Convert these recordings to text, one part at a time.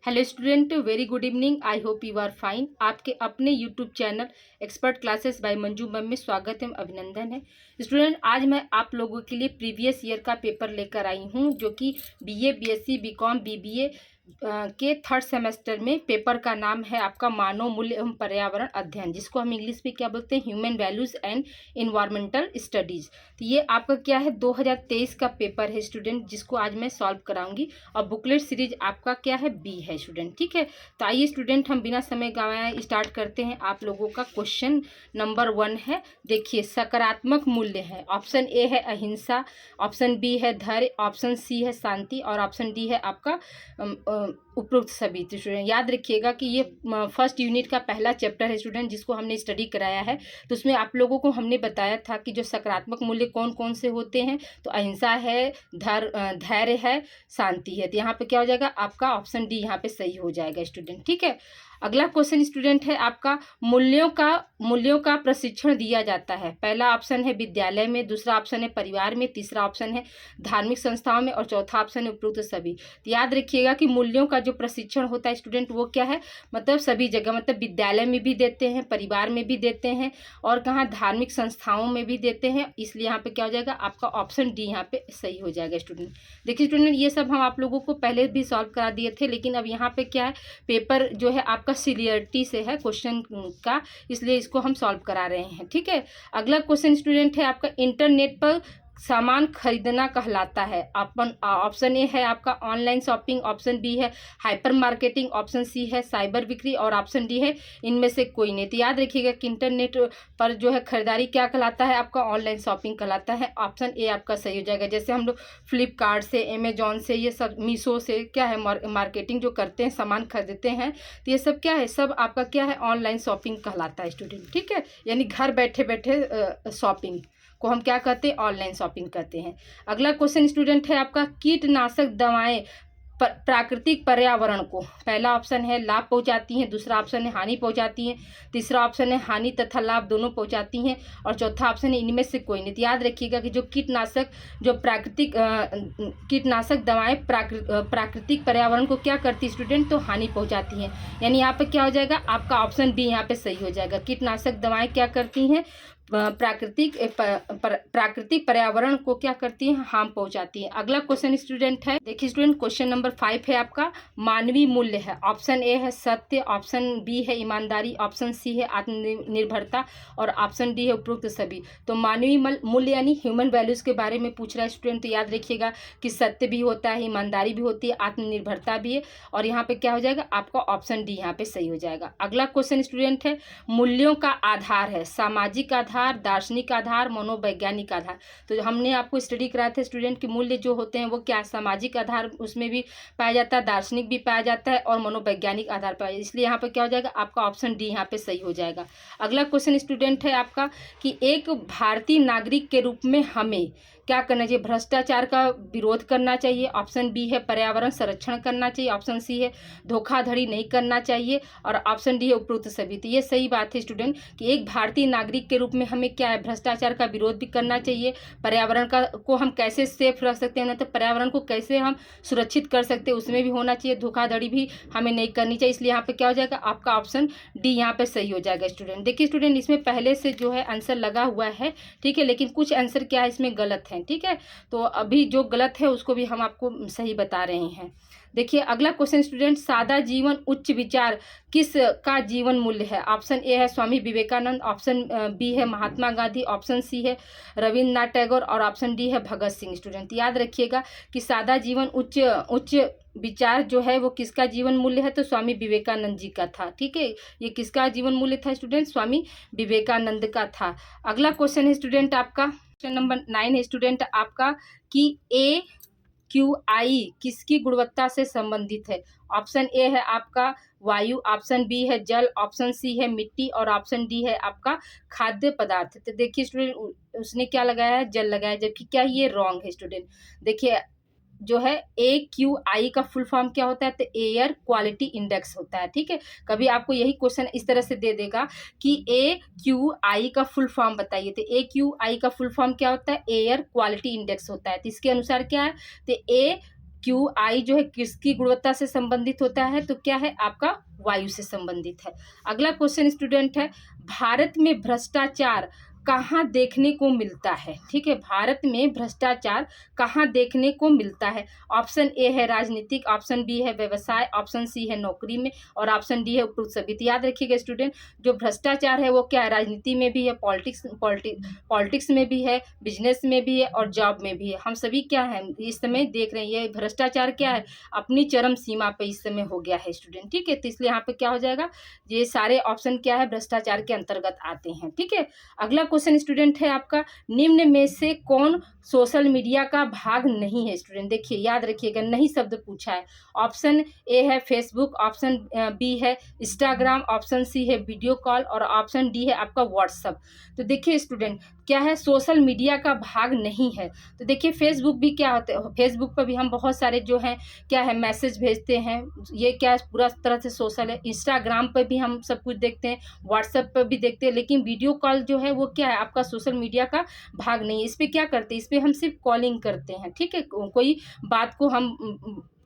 Hello student, very good evening. I hope you are fine. आपके अपने YouTube channel expert classes by Manju ma'am में स्वागत है, अभिनंदन है। स्टूडेंट, आज मैं आप लोगों के लिए प्रीवियस ईयर का पेपर लेकर आई हूं, जो कि बीए, बीएससी, बीकॉम, बीबीए के थर्ड सेमेस्टर में पेपर का नाम है आपका मानव मूल्य एवं पर्यावरण अध्ययन, जिसको हम इंग्लिश में क्या बोलते हैं, human values and environmental studies. तो ये आपका क्या है, 2023 का पेपर है स्टूडेंट, जिसको आज मैं सॉल्व कराऊंगी। और बुकलेट सीरीज आपका क्या है, बी है स्टूडेंट। ठीक है, तो आइए स्टूडेंट, हम बिना समय गंवाए स्टार्ट करते हैं। आप लोगों का क्वेश्चन नंबर 1 है। देखिए, सकारात्मक मूल्य है। ऑप्शन ए है अहिंसा, ऑप्शन बी है धैर्य, ऑप्शन सी है शांति और ऑप्शन डी है आपका उपरोक्त सभी। तो स्टूडेंट याद रखिएगा कि ये फर्स्ट यूनिट का पहला चैप्टर है स्टूडेंट, जिसको हमने स्टडी कराया है। तो उसमें आप लोगों को हमने बताया था कि जो सकारात्मक मूल्य कौन कौन से होते हैं। तो अहिंसा है, धैर्य है, शांति है। तो यहाँ पे क्या हो जाएगा, आपका ऑप्शन डी यहाँ पे सही हो जाएगा स्टूडेंट। ठीक है, अगला क्वेश्चन स्टूडेंट है आपका, मूल्यों का प्रशिक्षण दिया जाता है। पहला ऑप्शन है विद्यालय में, दूसरा ऑप्शन है परिवार में, तीसरा ऑप्शन है धार्मिक संस्थाओं में और चौथा ऑप्शन है उपरोक्त सभी। तो याद रखिएगा कि मूल्यों का जो प्रशिक्षण होता है स्टूडेंट, वो क्या है, मतलब सभी जगह, मतलब विद्यालय में भी देते हैं, परिवार में भी देते हैं और कहाँ, धार्मिक संस्थाओं में भी देते हैं। इसलिए यहाँ पे क्या हो जाएगा, आपका ऑप्शन डी यहाँ पे सही हो जाएगा स्टूडेंट। देखिए स्टूडेंट, ये सब हम आप लोगों को पहले भी सॉल्व करा दिए थे, लेकिन अब यहाँ पे क्या है, पेपर जो है आपका सीरियरिटी से है क्वेश्चन का, इसलिए इसको हम सॉल्व करा रहे हैं। ठीक है, अगला क्वेश्चन स्टूडेंट है आपका, इंटरनेट पर सामान खरीदना कहलाता है। ऑप्शन ए है आपका ऑनलाइन शॉपिंग, ऑप्शन बी है हाइपर मार्केटिंग, ऑप्शन सी है साइबर बिक्री और ऑप्शन डी है इनमें से कोई नहीं। तो याद रखिएगा कि इंटरनेट पर जो है खरीदारी क्या कहलाता है, आपका ऑनलाइन शॉपिंग कहलाता है। ऑप्शन ए आपका सही हो जाएगा। जैसे हम लोग फ्लिपकार्ट से, अमेजोन से, ये सब मीशो से क्या है, मार्केटिंग जो करते हैं, सामान खरीदते हैं, तो ये सब क्या है, सब आपका क्या है, ऑनलाइन शॉपिंग कहलाता है स्टूडेंट। ठीक है, यानी घर बैठे बैठे शॉपिंग को हम क्या कहते हैं, ऑनलाइन शॉपिंग कहते हैं। अगला क्वेश्चन स्टूडेंट है आपका, कीटनाशक दवाएं प्राकृतिक पर्यावरण को, पहला ऑप्शन है लाभ पहुंचाती हैं, दूसरा ऑप्शन है हानि पहुंचाती हैं, तीसरा ऑप्शन है हानि तथा लाभ दोनों पहुंचाती हैं और चौथा ऑप्शन है इनमें से कोई नहीं। तो याद रखिएगा कि जो कीटनाशक दवाएं प्राकृतिक पर्यावरण को क्या करती है स्टूडेंट, तो हानि पहुंचाती हैं। यानी यहाँ पे क्या हो जाएगा, आपका ऑप्शन बी यहाँ पे सही हो जाएगा। कीटनाशक दवाएं क्या करती हैं, प्राकृतिक पर्यावरण को क्या करती है, हार्म पहुंचाती है। अगला क्वेश्चन स्टूडेंट है, देखिए स्टूडेंट, क्वेश्चन नंबर 5 है आपका, मानवीय मूल्य है। ऑप्शन ए है सत्य, ऑप्शन बी है ईमानदारी, ऑप्शन सी है आत्मनिर्भरता और ऑप्शन डी है उपरोक्त सभी। तो मानवीय मूल्य यानी ह्यूमन वैल्यूज के बारे में पूछ रहा है स्टूडेंट। तो याद रखिएगा कि सत्य भी होता है, ईमानदारी भी होती है, आत्मनिर्भरता भी है और यहाँ पे क्या हो जाएगा, आपका ऑप्शन डी यहाँ पे सही हो जाएगा। अगला क्वेश्चन स्टूडेंट है, मूल्यों का आधार है, सामाजिक आधार, दार्शनिक आधार, मनोवैज्ञानिक आधार। तो हमने आपको स्टडी कराया था स्टूडेंट कि मूल्य जो होते हैं वो क्या, सामाजिक आधार उसमें भी पाया जाता है, दार्शनिक भी पाया जाता है और मनोवैज्ञानिक आधार पाया, इसलिए यहाँ पे क्या हो जाएगा, आपका ऑप्शन डी यहाँ पे सही हो जाएगा। अगला क्वेश्चन स्टूडेंट है आपका कि एक भारतीय नागरिक के रूप में हमें क्या करना चाहिए, भ्रष्टाचार का विरोध करना चाहिए, ऑप्शन बी है पर्यावरण संरक्षण करना चाहिए, ऑप्शन सी है धोखाधड़ी नहीं करना चाहिए और ऑप्शन डी है उपरोक्त सभी। तो ये सही बात है स्टूडेंट कि एक भारतीय नागरिक के रूप में हमें क्या है, भ्रष्टाचार का विरोध भी करना चाहिए, पर्यावरण को हम कैसे सेफ रख सकते हैं, ना तो पर्यावरण को कैसे हम सुरक्षित कर सकते हैं उसमें भी होना चाहिए, धोखाधड़ी भी हमें नहीं करनी चाहिए। इसलिए यहाँ पे क्या हो जाएगा, आपका ऑप्शन डी यहाँ पे सही हो जाएगा स्टूडेंट। देखिए स्टूडेंट, इसमें पहले से जो है आंसर लगा हुआ है, ठीक है, लेकिन कुछ आंसर क्या है इसमें गलत है। ठीक है, तो अभी जो गलत है उसको भी हम आपको सही बता रहे हैं। देखिए अगला क्वेश्चन स्टूडेंट, सादा जीवन उच्च विचार किस का जीवन मूल्य है। ऑप्शन ए है स्वामी विवेकानंद, ऑप्शन बी है महात्मा गांधी, ऑप्शन सी है रविन्द्रनाथ टैगोर और ऑप्शन डी है भगत सिंह। स्टूडेंट याद रखिएगा कि सादा जीवन उच्च विचार जो है वो किसका जीवन मूल्य है, तो स्वामी विवेकानंद जी का था। ठीक है, ये किसका जीवन मूल्य था स्टूडेंट, स्वामी विवेकानंद का था। अगला क्वेश्चन है स्टूडेंट आपका, क्वेश्चन नंबर 9 है स्टूडेंट आपका कि ए क्यू आई किसकी गुणवत्ता से संबंधित है। ऑप्शन ए है आपका वायु, ऑप्शन बी है जल, ऑप्शन सी है मिट्टी और ऑप्शन डी है आपका खाद्य पदार्थ। तो देखिए स्टूडेंट, उसने क्या लगाया है, जल लगाया, जबकि क्या ये रॉन्ग है स्टूडेंट। देखिए जो है ए क्यू आई का फुल फॉर्म क्या होता है, तो एयर क्वालिटी इंडेक्स होता है। ठीक है, कभी आपको यही क्वेश्चन इस तरह से दे देगा कि ए क्यू आई का फुल फॉर्म बताइए, तो ए क्यू आई का फुल फॉर्म क्या होता है, एयर क्वालिटी इंडेक्स होता है। तो इसके अनुसार क्या है, तो ए QI जो है किसकी गुणवत्ता से संबंधित होता है, तो क्या है आपका वायु से संबंधित है। अगला क्वेश्चन स्टूडेंट है, भारत में भ्रष्टाचार कहाँ देखने को मिलता है। ठीक है, भारत में भ्रष्टाचार कहाँ देखने को मिलता है। ऑप्शन ए है राजनीतिक, ऑप्शन बी है व्यवसाय, ऑप्शन सी है नौकरी में और ऑप्शन डी है उपरोक्त सभी। तो याद रखिएगा स्टूडेंट, जो भ्रष्टाचार है वो क्या है, राजनीति में भी है, पॉलिटिक्स में भी है, बिजनेस में भी है और जॉब में भी है। हम सभी क्या है इस समय देख रहे हैं, ये भ्रष्टाचार क्या है अपनी चरम सीमा पे इस समय हो गया है स्टूडेंट। ठीक है, तो इसलिए यहाँ पे क्या हो जाएगा, ये सारे ऑप्शन क्या है भ्रष्टाचार के अंतर्गत आते हैं। ठीक है, अगला क्वेश्चन स्टूडेंट है आपका, निम्न में से कौन सोशल मीडिया का भाग नहीं है। स्टूडेंट देखिए याद रखिएगा, नहीं शब्द पूछा है। ऑप्शन ए है फेसबुक, ऑप्शन बी है इंस्टाग्राम, ऑप्शन सी है वीडियो कॉल और ऑप्शन डी है आपका व्हाट्सअप। तो देखिए स्टूडेंट क्या है, सोशल मीडिया का भाग नहीं है। तो देखिए फेसबुक भी क्या होता है, फेसबुक पर भी हम बहुत सारे जो है क्या है मैसेज भेजते हैं, ये क्या है पूरा तरह से सोशल है। इंस्टाग्राम पर भी हम सब कुछ देखते हैं, व्हाट्सएप पर भी देखते हैं, लेकिन वीडियो कॉल जो है वो क्या है आपका सोशल मीडिया का भाग नहीं है। इस पर क्या करते हैं, इस पर हम सिर्फ कॉलिंग करते हैं। ठीक है, कोई बात को हम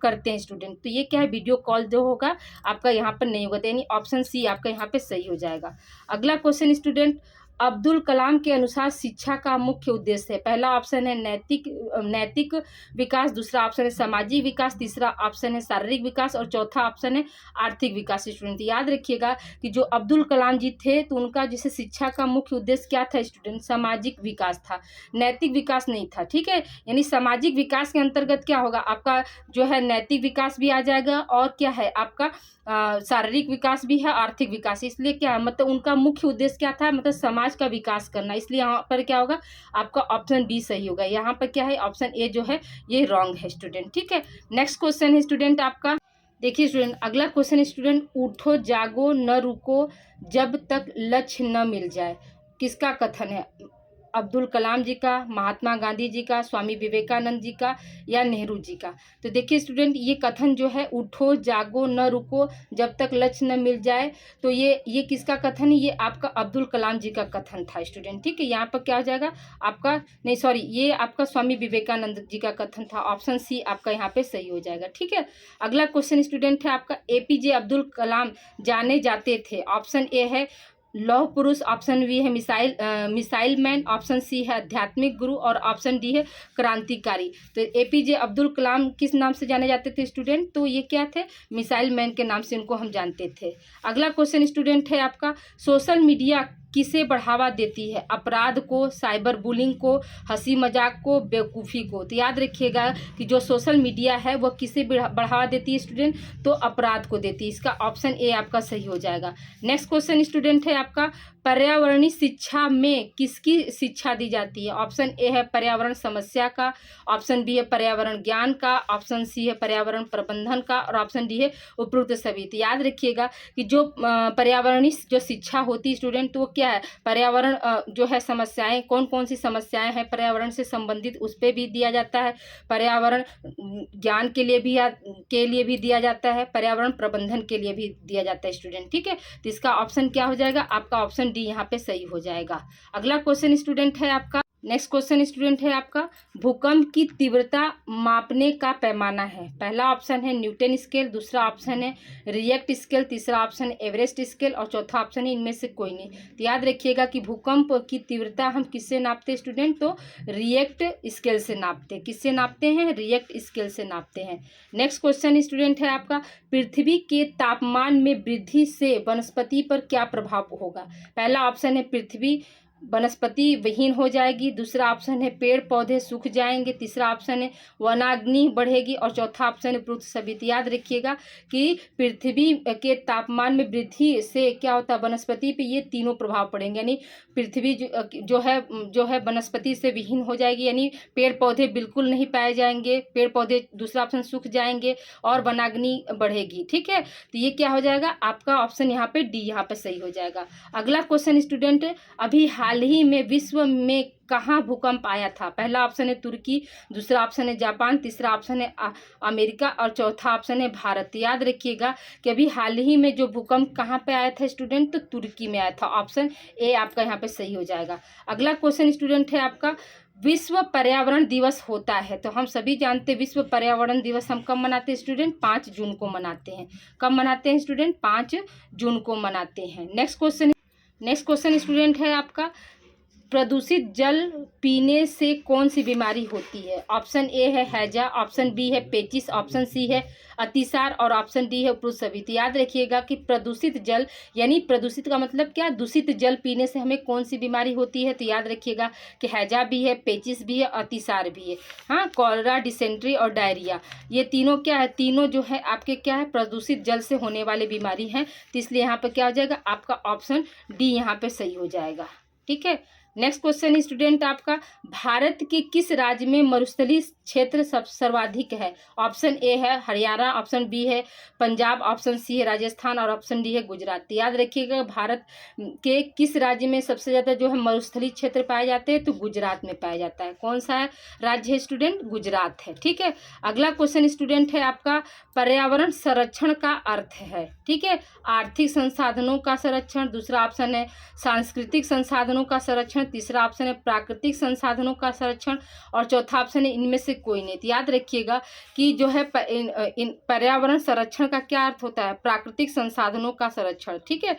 करते हैं स्टूडेंट, तो ये क्या है वीडियो कॉल जो होगा आपका यहाँ पर नहीं होगा, तो यानी ऑप्शन सी आपका यहाँ पे सही हो जाएगा। अगला क्वेश्चन स्टूडेंट, अब्दुल कलाम के अनुसार शिक्षा का मुख्य उद्देश्य है। पहला ऑप्शन है नैतिक विकास, दूसरा ऑप्शन है सामाजिक विकास, तीसरा ऑप्शन है शारीरिक विकास और चौथा ऑप्शन है आर्थिक विकास। स्टूडेंट याद रखिएगा कि जो अब्दुल कलाम जी थे तो उनका जैसे शिक्षा का मुख्य उद्देश्य क्या था स्टूडेंट, सामाजिक विकास था, नैतिक विकास नहीं था। ठीक है, यानी सामाजिक विकास के अंतर्गत क्या होगा आपका जो है नैतिक विकास भी आ जाएगा और क्या है आपका शारीरिक विकास भी है, आर्थिक विकास। इसलिए क्या है मतलब उनका मुख्य उद्देश्य क्या था, मतलब समाज का विकास करना। इसलिए यहाँ पर क्या होगा आपका ऑप्शन बी सही होगा। यहाँ पर क्या है ऑप्शन ए जो है ये रॉन्ग है स्टूडेंट। ठीक है, नेक्स्ट क्वेश्चन है स्टूडेंट आपका, देखिए स्टूडेंट अगला क्वेश्चन स्टूडेंट, उठो जागो न रुको जब तक लक्ष्य न मिल जाए, किसका कथन है, अब्दुल कलाम जी का, महात्मा गांधी जी का, स्वामी विवेकानंद जी का या नेहरू जी का। तो देखिए स्टूडेंट ये कथन जो है उठो जागो न रुको जब तक लक्ष्य न मिल जाए, तो ये किसका कथन है, ये आपका अब्दुल कलाम जी का कथन था स्टूडेंट। ठीक है, यहाँ पर क्या हो जाएगा आपका, नहीं सॉरी ये आपका स्वामी विवेकानंद जी का कथन था, ऑप्शन सी आपका यहाँ पे सही हो जाएगा। ठीक है, अगला क्वेश्चन स्टूडेंट है आपका, APJ अब्दुल कलाम जाने जाते थे। ऑप्शन ए है लौह पुरुष, ऑप्शन बी है मिसाइल मैन, ऑप्शन सी है आध्यात्मिक गुरु और ऑप्शन डी है क्रांतिकारी। तो APJ अब्दुल कलाम किस नाम से जाने जाते थे स्टूडेंट, तो ये क्या थे मिसाइल मैन के नाम से इनको हम जानते थे। अगला क्वेश्चन स्टूडेंट है आपका, सोशल मीडिया किसे बढ़ावा देती है, अपराध को, साइबर बुलिंग को, हंसी मजाक को, बेवकूफ़ी को। तो याद रखिएगा कि जो सोशल मीडिया है वह किसे बढ़ावा देती है स्टूडेंट, तो अपराध को देती है। इसका ऑप्शन ए आपका सही हो जाएगा। नेक्स्ट क्वेश्चन स्टूडेंट है आपका, पर्यावरणीय शिक्षा में किसकी शिक्षा दी जाती है। ऑप्शन ए है पर्यावरण समस्या का, ऑप्शन बी है पर्यावरण ज्ञान का, ऑप्शन सी है पर्यावरण प्रबंधन का और ऑप्शन डी है उपरोक्त सभी। तो याद रखिएगा कि जो पर्यावरणीय जो शिक्षा होती है स्टूडेंट, तो वो क्या है पर्यावरण जो है समस्याएं, कौन कौन सी समस्याएं हैं पर्यावरण से संबंधित उस पर भी दिया जाता है, पर्यावरण ज्ञान के लिए भी दिया जाता है, पर्यावरण प्रबंधन के लिए भी दिया जाता है स्टूडेंट। ठीक है, तो इसका ऑप्शन क्या हो जाएगा आपका ऑप्शन डी यहाँ पे सही हो जाएगा। अगला क्वेश्चन स्टूडेंट है आपका, नेक्स्ट क्वेश्चन स्टूडेंट है आपका, भूकंप की तीव्रता मापने का पैमाना है। पहला ऑप्शन है न्यूटन स्केल, दूसरा ऑप्शन है रिएक्ट स्केल, तीसरा ऑप्शन है एवरेस्ट स्केल और चौथा ऑप्शन है इनमें से कोई नहीं। तो याद रखिएगा कि भूकंप की तीव्रता हम किससे नापते हैं स्टूडेंट, तो रिएक्ट स्केल से नापते हैं। किससे नापते हैं, रिएक्ट स्केल से नापते हैं। नेक्स्ट क्वेश्चन स्टूडेंट है आपका, पृथ्वी के तापमान में वृद्धि से वनस्पति पर क्या प्रभाव होगा। पहला ऑप्शन है पृथ्वी वनस्पति विहीन हो जाएगी, दूसरा ऑप्शन है पेड़ पौधे सूख जाएंगे, तीसरा ऑप्शन है वनाग्नि बढ़ेगी और चौथा ऑप्शन है उपरोक्त सभी। तो याद रखिएगा कि पृथ्वी के तापमान में वृद्धि से क्या होता है वनस्पति पे ये तीनों प्रभाव पड़ेंगे, यानी पृथ्वी जो है वनस्पति से विहीन हो जाएगी, यानी पेड़ पौधे बिल्कुल नहीं पाए जाएंगे, पेड़ पौधे दूसरा ऑप्शन सूख जाएंगे और वनाग्नि बढ़ेगी। ठीक है, तो ये क्या हो जाएगा आपका ऑप्शन यहाँ पे डी यहाँ पे सही हो जाएगा। अगला क्वेश्चन स्टूडेंट, अभी हाल ही में विश्व में कहाँ भूकंप आया था। पहला ऑप्शन है तुर्की, दूसरा ऑप्शन है जापान, तीसरा ऑप्शन है अमेरिका और चौथा ऑप्शन है भारत। याद रखिएगा कि अभी हाल ही में जो भूकंप कहाँ पे आया था स्टूडेंट, तो तुर्की में आया था। ऑप्शन ए आपका यहाँ पे सही हो जाएगा। अगला क्वेश्चन स्टूडेंट है आपका, विश्व पर्यावरण दिवस होता है? तो हम सभी जानते हैं विश्व पर्यावरण दिवस हम कब मनाते हैं स्टूडेंट? 5 जून को मनाते हैं। कब मनाते हैं स्टूडेंट? 5 जून को मनाते हैं। नेक्स्ट क्वेश्चन स्टूडेंट है आपका, प्रदूषित जल पीने से कौन सी बीमारी होती है? ऑप्शन ए है हैजा, ऑप्शन बी है पेचिस, ऑप्शन सी है अतिसार और ऑप्शन डी है उपरोक्त सभी। तो याद रखिएगा कि प्रदूषित जल यानी प्रदूषित का मतलब क्या? दूषित जल पीने से हमें कौन सी बीमारी होती है? तो याद रखिएगा कि हैजा भी है, पेचिस भी है, अतिसार भी है। हाँ, कॉलरा, डिसेंट्री और डायरिया, ये तीनों क्या है? तीनों जो है आपके क्या है? प्रदूषित जल से होने वाली बीमारी है। तो इसलिए यहाँ पर क्या हो जाएगा? आपका ऑप्शन डी यहाँ पे सही हो जाएगा। ठीक है। नेक्स्ट क्वेश्चन स्टूडेंट आपका, भारत के किस राज्य में मरुस्थलीय क्षेत्र सर्वाधिक है? ऑप्शन ए है हरियाणा, ऑप्शन बी है पंजाब, ऑप्शन सी है राजस्थान और ऑप्शन डी है गुजरात। याद रखिएगा भारत के किस राज्य में सबसे ज़्यादा जो है मरुस्थलीय क्षेत्र पाए जाते हैं? तो गुजरात में पाया जाता है। कौन सा राज्य है स्टूडेंट? गुजरात है। ठीक है। अगला क्वेश्चन स्टूडेंट है आपका, पर्यावरण संरक्षण का अर्थ है, ठीक है, आर्थिक संसाधनों का संरक्षण, दूसरा ऑप्शन है सांस्कृतिक संसाधनों का संरक्षण, तीसरा ऑप्शन है प्राकृतिक संसाधनों का संरक्षण और चौथा ऑप्शन है इनमें से कोई नहीं। तो याद रखिएगा कि जो है इन पर्यावरण संरक्षण का क्या अर्थ होता है? प्राकृतिक संसाधनों का संरक्षण। ठीक है।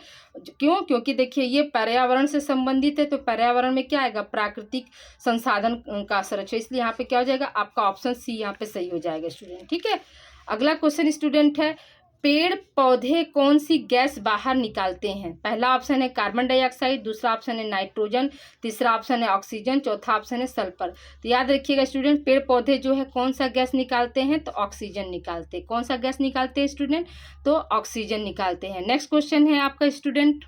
क्यों? क्योंकि देखिए ये पर्यावरण से संबंधित है, तो पर्यावरण में क्या आएगा? प्राकृतिक संसाधन का संरक्षण। इसलिए यहाँ पे क्या हो जाएगा? आपका ऑप्शन सी यहाँ पे सही हो जाएगा स्टूडेंट। ठीक है। अगला क्वेश्चन स्टूडेंट है, पेड़ पौधे कौन सी गैस बाहर निकालते हैं? पहला ऑप्शन है कार्बन डाइऑक्साइड, दूसरा ऑप्शन है नाइट्रोजन, तीसरा ऑप्शन है ऑक्सीजन, चौथा ऑप्शन है सल्फर। तो याद रखिएगा स्टूडेंट, पेड़ पौधे जो है कौन सा गैस निकालते हैं? तो ऑक्सीजन निकालते हैं। कौन सा गैस निकालते हैं स्टूडेंट? तो ऑक्सीजन निकालते हैं। नेक्स्ट क्वेश्चन है आपका स्टूडेंट,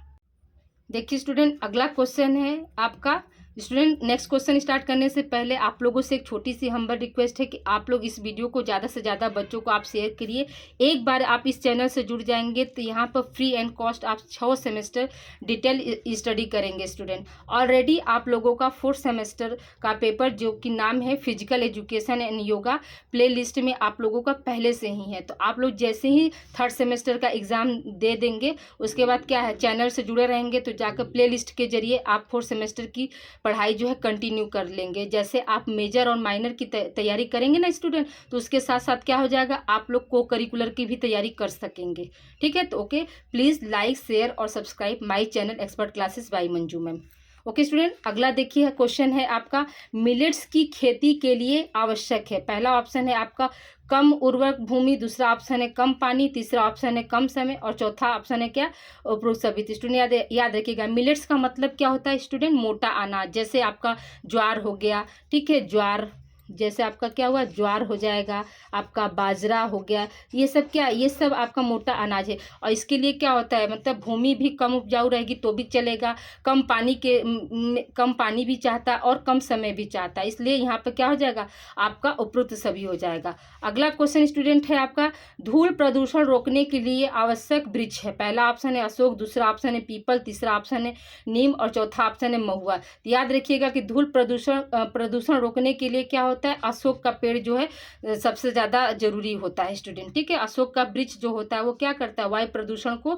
देखिए स्टूडेंट अगला क्वेश्चन है आपका स्टूडेंट। नेक्स्ट क्वेश्चन स्टार्ट करने से पहले आप लोगों से एक छोटी सी हम्बल रिक्वेस्ट है कि आप लोग इस वीडियो को ज़्यादा से ज़्यादा बच्चों को आप शेयर करिए। एक बार आप इस चैनल से जुड़ जाएंगे तो यहाँ पर फ्री एंड कॉस्ट आप 6 सेमेस्टर डिटेल स्टडी करेंगे स्टूडेंट। ऑलरेडी आप लोगों का 4th सेमेस्टर का पेपर जो कि नाम है physical education and yoga, play list में आप लोगों का पहले से ही है। तो आप लोग जैसे ही 3rd सेमेस्टर का एग्ज़ाम दे देंगे उसके बाद क्या है, चैनल से जुड़े रहेंगे तो जाकर प्ले लिस्ट के जरिए आप 4th सेमेस्टर की पढ़ाई जो है कंटिन्यू कर लेंगे। जैसे आप मेजर और माइनर की तैयारी करेंगे ना स्टूडेंट, तो उसके साथ साथ क्या हो जाएगा, आप लोग को करिकुलर की भी तैयारी कर सकेंगे। ठीक है। तो ओके, प्लीज़ लाइक शेयर और subscribe my channel expert classes by Manju ma'am. Okay student, अगला देखिए क्वेश्चन है आपका, मिलेट्स की खेती के लिए आवश्यक है। पहला ऑप्शन है आपका कम उर्वरक भूमि, दूसरा ऑप्शन है कम पानी, तीसरा ऑप्शन है कम समय और चौथा ऑप्शन है क्या? उपरोक्त सभी। स्टूडेंट याद रखिएगा, मिलेट्स का मतलब क्या होता है स्टूडेंट? मोटा अनाज। जैसे आपका ज्वार हो गया, ठीक है, ज्वार जैसे आपका क्या हुआ, ज्वार हो जाएगा, आपका बाजरा हो गया, ये सब क्या, ये सब आपका मोटा अनाज है। और इसके लिए क्या होता है, मतलब भूमि भी कम उपजाऊ रहेगी तो भी चलेगा, कम पानी भी चाहता है और कम समय भी चाहता है, इसलिए यहाँ पर क्या हो जाएगा, आपका उपरोक्त सभी हो जाएगा। अगला क्वेश्चन स्टूडेंट है आपका, धूल प्रदूषण रोकने के लिए आवश्यक वृक्ष है। पहला ऑप्शन है अशोक, दूसरा ऑप्शन है पीपल, तीसरा ऑप्शन है नीम और चौथा ऑप्शन है महुआ। याद रखिएगा कि धूल प्रदूषण रोकने के लिए क्या होता है, अशोक का पेड़ जो है सबसे ज़्यादा जरूरी होता है स्टूडेंट। ठीक है। अशोक का वृक्ष जो होता है वो क्या करता है, वायु प्रदूषण को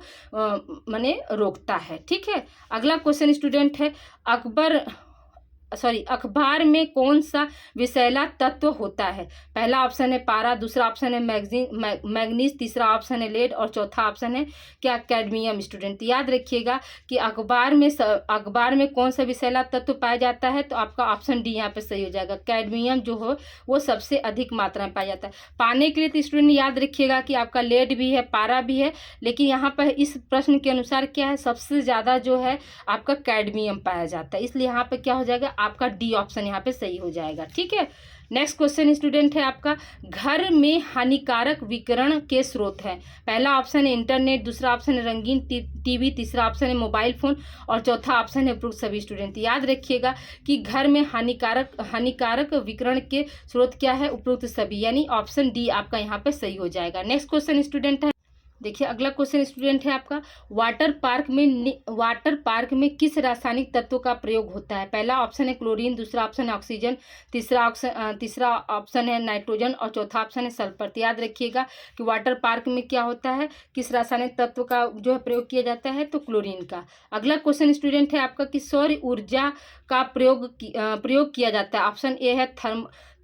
माने रोकता है। ठीक है। अगला क्वेश्चन स्टूडेंट है, अखबार में कौन सा विषैला तत्व होता है? पहला ऑप्शन है पारा, दूसरा ऑप्शन है मैग्नीज, तीसरा ऑप्शन है लेड और चौथा ऑप्शन है क्या, कैडमियम। स्टूडेंट याद रखिएगा कि अखबार में कौन सा विषैला तत्व पाया जाता है, तो आपका ऑप्शन डी यहाँ पे सही हो जाएगा। कैडमियम जो हो वो सबसे अधिक मात्रा में पाया जाता है। पाने के लिए तो स्टूडेंट याद रखिएगा कि आपका लेड भी है, पारा भी है, लेकिन यहाँ पर इस प्रश्न के अनुसार क्या है, सबसे ज़्यादा जो है आपका कैडमियम पाया जाता है, इसलिए यहाँ पर क्या हो जाएगा, आपका डी ऑप्शन यहाँ पे सही हो जाएगा। ठीक है। नेक्स्ट क्वेश्चन स्टूडेंट है आपका, घर में हानिकारक विकिरण के स्रोत हैं। पहला ऑप्शन है इंटरनेट, दूसरा ऑप्शन है रंगीन टीवी, तीसरा ऑप्शन है मोबाइल फोन और चौथा ऑप्शन है उपरोक्त सभी। स्टूडेंट याद रखिएगा कि घर में हानिकारक विकिरण के स्रोत क्या है, उपरोक्त सभी, यानी ऑप्शन डी आपका यहाँ पे सही हो जाएगा। नेक्स्ट क्वेश्चन स्टूडेंट है, देखिए अगला क्वेश्चन स्टूडेंट है आपका, वाटर पार्क में किस रासायनिक तत्व का प्रयोग होता है? पहला ऑप्शन है क्लोरीन, दूसरा ऑप्शन है ऑक्सीजन, तीसरा ऑप्शन है नाइट्रोजन और चौथा ऑप्शन है सल्फर। तो याद रखिएगा कि वाटर पार्क में क्या होता है, किस रासायनिक तत्व का जो है प्रयोग किया जाता है, तो क्लोरीन का। अगला क्वेश्चन स्टूडेंट है आपका कि सौर ऊर्जा का प्रयोग किया जाता है? ऑप्शन ए है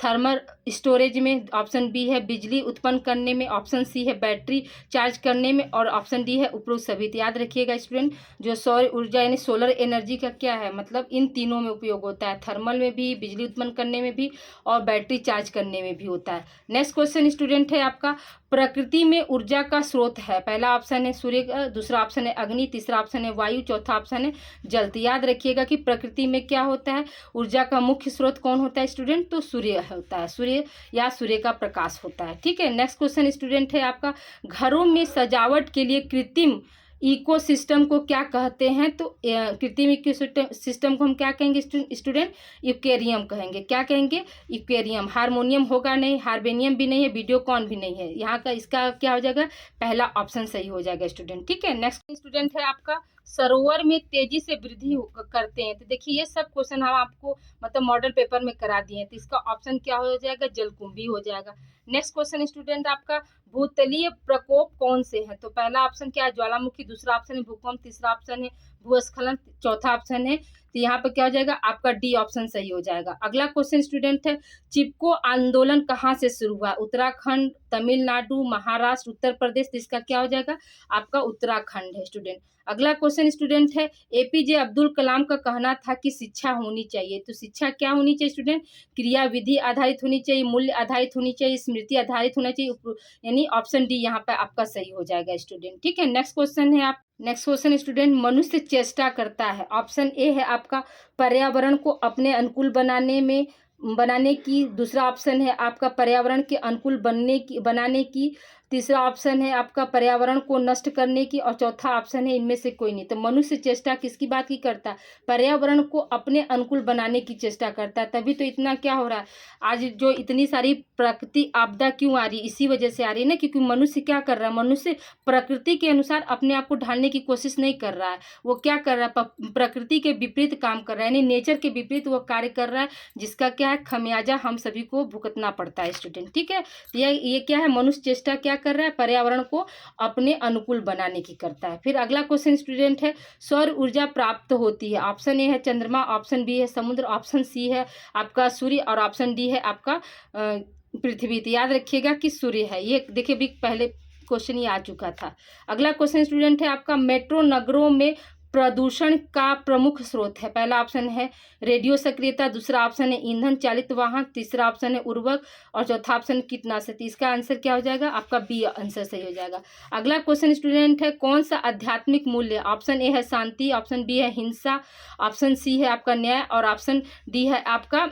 थर्मल स्टोरेज में, ऑप्शन बी है बिजली उत्पन्न करने में, ऑप्शन सी है बैटरी चार्ज करने में, और ऑप्शन डी है उपरोक्त सभी। तो याद रखिएगा स्टूडेंट, जो सौर ऊर्जा यानी सोलर एनर्जी का क्या है मतलब इन तीनों में उपयोग होता है, थर्मल में भी, बिजली उत्पन्न करने में भी, और बैटरी चार्ज करने में भी होता है। नेक्स्ट क्वेश्चन स्टूडेंट है आपका, प्रकृति में ऊर्जा का स्रोत है? पहला ऑप्शन है सूर्य का, दूसरा ऑप्शन है अग्नि, तीसरा ऑप्शन है वायु, चौथा ऑप्शन है जल। तो याद रखिएगा कि प्रकृति में क्या होता है, ऊर्जा का मुख्य स्रोत कौन होता है स्टूडेंट? तो सूर्य होता है, सूर्य या सूर्य का प्रकाश होता है। ठीक है, नेक्स्ट क्वेश्चन स्टूडेंट है आपका, घरों में सजावट के लिए कृत्रिम इकोसिस्टम को क्या कहते हैं? तो कृत्रिम इकोसिस्टम को हम क्या कहेंगे स्टूडेंट? एक्वेरियम कहेंगे। क्या कहेंगे? एक्वेरियम। हारमोनियम होगा नहीं, हार्बेनियम भी नहीं है, वीडियोकॉन भी नहीं है। यहाँ का इसका क्या हो जाएगा? पहला ऑप्शन सही हो जाएगा स्टूडेंट। ठीक है, नेक्स्ट स्टूडेंट है आपका, सरोवर में तेजी से वृद्धि करते हैं। तो देखिए ये सब क्वेश्चन हम आपको मतलब मॉडल पेपर में करा दिए हैं, तो इसका ऑप्शन क्या हो जाएगा? जलकुंभी हो जाएगा। नेक्स्ट क्वेश्चन स्टूडेंट आपका, भूतलीय प्रकोप कौन से हैं? तो पहला ऑप्शन क्या है? ज्वालामुखी, दूसरा ऑप्शन है भूकंप, तीसरा ऑप्शन है भूस्खलन, चौथा ऑप्शन है, तो यहाँ पर क्या हो जाएगा? आपका डी ऑप्शन सही हो जाएगा। अगला क्वेश्चन स्टूडेंट है, चिपको आंदोलन कहाँ से शुरू हुआ? उत्तराखंड, तमिलनाडु, महाराष्ट्र, उत्तर प्रदेश। तो इसका क्या हो जाएगा? आपका उत्तराखंड है स्टूडेंट। अगला क्वेश्चन स्टूडेंट है, एपीजे अब्दुल कलाम का कहना था कि शिक्षा होनी चाहिए। तो शिक्षा क्या होनी चाहिए स्टूडेंट? क्रिया विधि आधारित होनी चाहिए, मूल्य आधारित होनी चाहिए, स्मृति आधारित होना चाहिए, यानी ऑप्शन डी यहाँ पे आपका सही हो जाएगा स्टूडेंट। ठीक है, नेक्स्ट क्वेश्चन है आप, नेक्स्ट क्वेश्चन स्टूडेंट, मनुष्य चेष्टा करता है। ऑप्शन ए है आपका पर्यावरण को अपने अनुकूल बनाने की, दूसरा ऑप्शन है आपका पर्यावरण के अनुकूल बनाने की, तीसरा ऑप्शन है आपका पर्यावरण को नष्ट करने की, और चौथा ऑप्शन है इनमें से कोई नहीं। तो मनुष्य चेष्टा किसकी बात की करता है? पर्यावरण को अपने अनुकूल बनाने की चेष्टा करता है, तभी तो इतना क्या हो रहा है आज जो इतनी सारी प्रकृति आपदा क्यों आ रही है? इसी वजह से आ रही है ना, क्योंकि मनुष्य क्या कर रहा है? मनुष्य प्रकृति के अनुसार अपने आप को ढालने की कोशिश नहीं कर रहा है, वो क्या कर रहा है? प्रकृति के विपरीत काम कर रहा है, यानी नेचर के विपरीत वो कार्य कर रहा है, जिसका क्या है? खमियाजा हम सभी को भुगतना पड़ता है स्टूडेंट। ठीक है, ये क्या है? मनुष्य चेष्टा क्या कर रहा है? पर्यावरण को अपने अनुकूल बनाने की करता है। फिर अगला क्वेश्चन स्टूडेंट है, सौर ऊर्जा प्राप्त होती है। ऑप्शन ए है चंद्रमा, ऑप्शन बी है समुद्र, ऑप्शन सी है आपका सूर्य, और ऑप्शन डी है आपका पृथ्वी। तो याद रखिएगा कि सूर्य है। ये देखिए भी पहले क्वेश्चन ये आ चुका था। अगला क्वेश्चन स्टूडेंट है आपका, मेट्रो नगरों में प्रदूषण का प्रमुख स्रोत है। पहला ऑप्शन है रेडियो सक्रियता, दूसरा ऑप्शन है ईंधन चालित वाहन, तीसरा ऑप्शन है उर्वरक, और चौथा ऑप्शन कीटनाशक। इसका आंसर क्या हो जाएगा? आपका बी आंसर सही हो जाएगा। अगला क्वेश्चन स्टूडेंट है, कौन सा आध्यात्मिक मूल्य? ऑप्शन ए है शांति, ऑप्शन बी है हिंसा, ऑप्शन सी है आपका न्याय, और ऑप्शन डी है आपका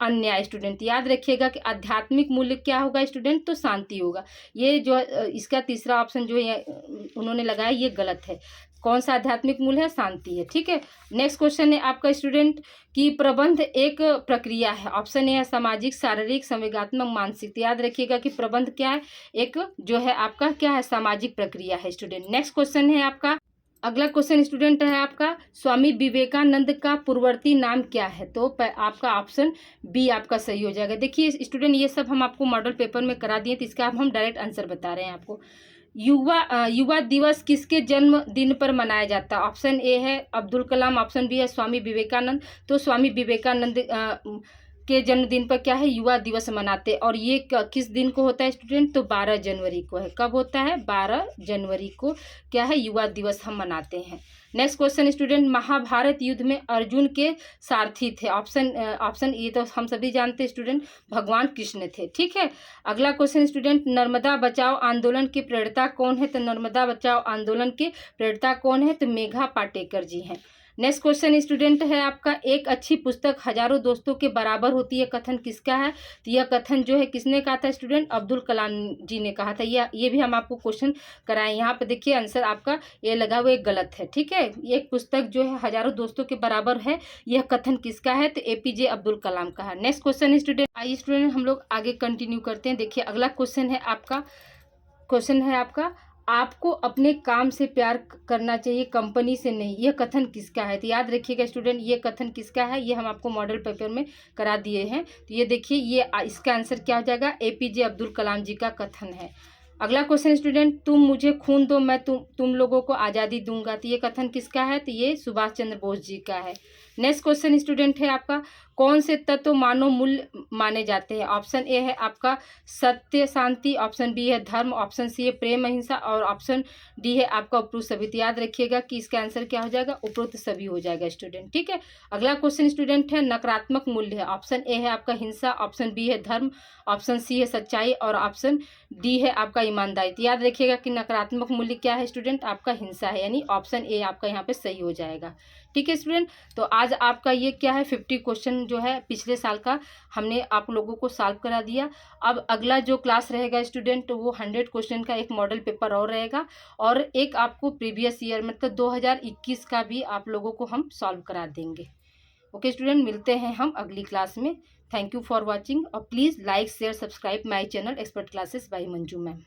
अन्याय। स्टूडेंट याद रखिएगा कि आध्यात्मिक मूल्य क्या होगा स्टूडेंट? तो शांति होगा। ये जो इसका तीसरा ऑप्शन जो है उन्होंने लगाया ये गलत है। कौन सा आध्यात्मिक मूल्य है? शांति है। ठीक है, नेक्स्ट क्वेश्चन है आपका स्टूडेंट कि प्रबंध एक प्रक्रिया है। ऑप्शन ए है सामाजिक, शारीरिक, संवेगात्मक, मानसिक। तो याद रखिएगा कि प्रबंध क्या है? एक जो है आपका क्या है? सामाजिक प्रक्रिया है स्टूडेंट। नेक्स्ट क्वेश्चन है आपका, अगला क्वेश्चन स्टूडेंट है आपका, स्वामी विवेकानंद का पूर्ववर्ती नाम क्या है? तो आपका ऑप्शन बी आपका सही हो जाएगा। देखिए स्टूडेंट ये सब हम आपको मॉडल पेपर में करा दिए, तो इसका अब हम डायरेक्ट आंसर बता रहे हैं आपको। युवा दिवस किसके जन्म दिन पर मनाया जाता है? ऑप्शन ए है अब्दुल कलाम, ऑप्शन बी है स्वामी विवेकानंद। तो स्वामी विवेकानंद के जन्मदिन पर क्या है? युवा दिवस मनाते हैं। और ये किस दिन को होता है स्टूडेंट? तो 12 जनवरी को है। कब होता है? 12 जनवरी को क्या है? युवा दिवस हम मनाते हैं। नेक्स्ट क्वेश्चन स्टूडेंट, महाभारत युद्ध में अर्जुन के सारथी थे। ऑप्शन ये तो हम सभी जानते हैं स्टूडेंट, भगवान कृष्ण थे। ठीक है, अगला क्वेश्चन स्टूडेंट, नर्मदा बचाओ आंदोलन के प्रेरता कौन है? तो नर्मदा बचाओ आंदोलन के प्रेरता कौन है? तो मेघा पाटेकर जी हैं। नेक्स्ट क्वेश्चन स्टूडेंट है आपका, एक अच्छी पुस्तक हजारों दोस्तों के बराबर होती है, कथन किसका है? तो यह कथन जो है किसने कहा था स्टूडेंट? अब्दुल कलाम जी ने कहा था। ये भी हम आपको क्वेश्चन कराएं। यहाँ पे देखिए आंसर आपका ये लगा हुआ एक गलत है। ठीक है, एक पुस्तक जो है हजारों दोस्तों के बराबर है, यह कथन किसका है? तो एपीजे अब्दुल कलाम का है। नेक्स्ट क्वेश्चन स्टूडेंट, आइए स्टूडेंट हम लोग आगे कंटिन्यू करते हैं। देखिए अगला क्वेश्चन है आपका, आपको अपने काम से प्यार करना चाहिए, कंपनी से नहीं, यह कथन किसका है? तो याद रखिएगा स्टूडेंट ये कथन किसका है? ये हम आपको मॉडल पेपर में करा दिए हैं। तो ये देखिए ये इसका आंसर क्या हो जाएगा? एपीजे अब्दुल कलाम जी का कथन है। अगला क्वेश्चन स्टूडेंट, तुम मुझे खून दो मैं तुम लोगों को आज़ादी दूंगा। तो ये कथन किसका है? तो ये सुभाष चंद्र बोस जी का है। नेक्स्ट क्वेश्चन स्टूडेंट है आपका, कौन से तत्व मानव मूल्य माने जाते हैं? ऑप्शन ए है आपका सत्य शांति, ऑप्शन बी है धर्म, ऑप्शन सी है प्रेम अहिंसा और ऑप्शन डी है आपका उपरोक्त सभी। तो याद रखिएगा कि इसका आंसर क्या हो जाएगा? उपरोक्त सभी हो जाएगा स्टूडेंट। ठीक है। अगला क्वेश्चन स्टूडेंट है नकारात्मक मूल्य है। ऑप्शन ए है आपका हिंसा, ऑप्शन बी है धर्म, ऑप्शन सी है सच्चाई और ऑप्शन डी है आपका ईमानदारी। तो याद रखिएगा कि नकारात्मक मूल्य क्या है स्टूडेंट? आपका हिंसा है, यानी ऑप्शन ए आपका यहाँ पे सही हो जाएगा। ठीक है स्टूडेंट, तो आज आपका ये क्या है 50 क्वेश्चन जो है पिछले साल का हमने आप लोगों को सॉल्व करा दिया। अब अगला जो क्लास रहेगा स्टूडेंट वो 100 क्वेश्चन का एक मॉडल पेपर और रहेगा और एक आपको प्रीवियस ईयर मतलब 2021 का भी आप लोगों को हम सॉल्व करा देंगे। ओके स्टूडेंट, मिलते हैं हम अगली क्लास में। थैंक यू फॉर वॉचिंग और please like share subscribe my channel expert classes by Manju ma'am.